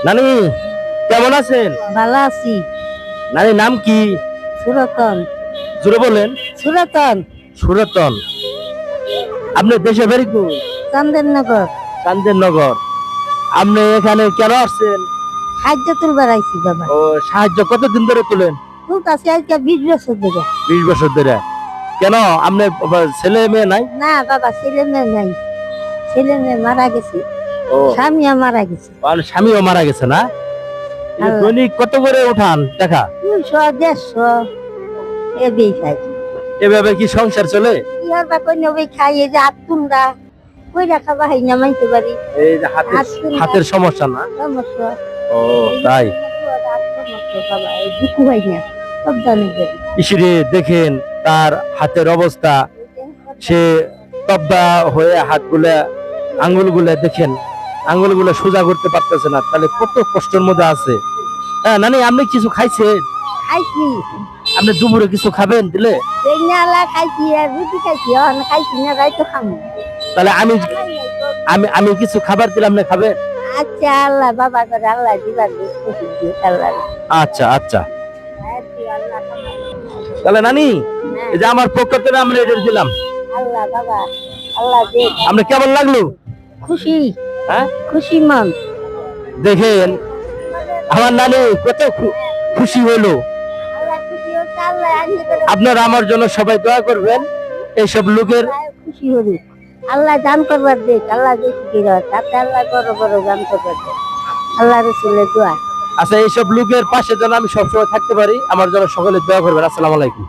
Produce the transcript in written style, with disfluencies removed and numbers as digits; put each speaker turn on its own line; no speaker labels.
নানি কেমন আছেন?
ভালো আছি।
নানি নাম কি?
সুরতন।
জোরে বলেন।
সুরতন।
সুরতন। আপনার দেশে বাড়ি কই?
চন্দননগর।
চান্দেরনগর। আপনি এখানে কেন আসছেন?
সাহায্য তুলবার আইছি বাবা।
ও সাহায্য কতদিন ধরে তুলেন?
তুলতাছি আজকে 20 বছর ধরে।
20 বছর ধরে। কেন আপনার ছেলে মেয়ে নাই?
না বাবা, ছেলে মেয়ে নাই, ছেলে মেয়ে মারা গেছে,
ও
স্বামীও মারা গেছে।
আর স্বামীও মারা গেছে না? এই যে
আল্লাহ।
দৈনিক কত করে উঠান টাকা?
200 150 এবেই খাই।
এভাবে কি সংসার চলে?
ইয়ার বা কই নবে খাই, এই যে হাত তুলরা কইরা খাবা হাই না মাইতে পারি।
এই যে হাতের সমস্যা না?
সমস্যা।
ও তাই।
সমস্যা বাবা, এই দুঃখ হয় না সব জানি যাবি।
ইসিরে দেখেন তার হাতের অবস্থা, সে তব্দা হয়ে হাতগুলা আঙ্গুলগুলা দেখেন, আঙ্গুলগুলা সোজা করতে পারতেছে না, তাহলে কত কষ্টের মধ্যে আছে। হ্যাঁ নানি আপনি কিছু খাইছেন?
খাইছি,
আপনি দুপুরে কিছু খাবেন দিলে?
বেঙ্গালা খাইছি আর রুটি খাইছি, অন খাইছি না, রাইতো খামু।
তাহলে আমি আমি আমি কিছু খাবার দিলাম, না খাবেন?
আচ্ছা আল্লাহ বাবা করে আল্লাহ দিবার আল্লাহ।
আচ্ছা আচ্ছা। তাহলে নানি এই যে আমার পক্ষ থেকে আমরা এটা দিলাম।
আল্লাহ বাবা, আল্লাহ দে।
আপনি কেমন লাগলো?
খুশি,
হ্যাঁ
খুশি মন।
দেখেন আমার নানি কত খুশি হলো।
আল্লাহ খুশি হচ্ছে, আল্লাহ আনতে করে
আপনারা আমার জন্য সবাই দোয়া করবেন। এইসব লোকের
খুশি হলুক, আল্লাহ দান করবার দেখ, আল্লাহ দেখি কি রয়, তাতে আল্লাহ বড় বড় দান করবার দেখ। আল্লাহ রসুলের দোয়া।
আচ্ছা এইসব লোকের পাশে যেন আমি সবসময় থাকতে পারি, আমার জন্য সকলে দোয়া করবেন। আসসালামু আলাইকুম।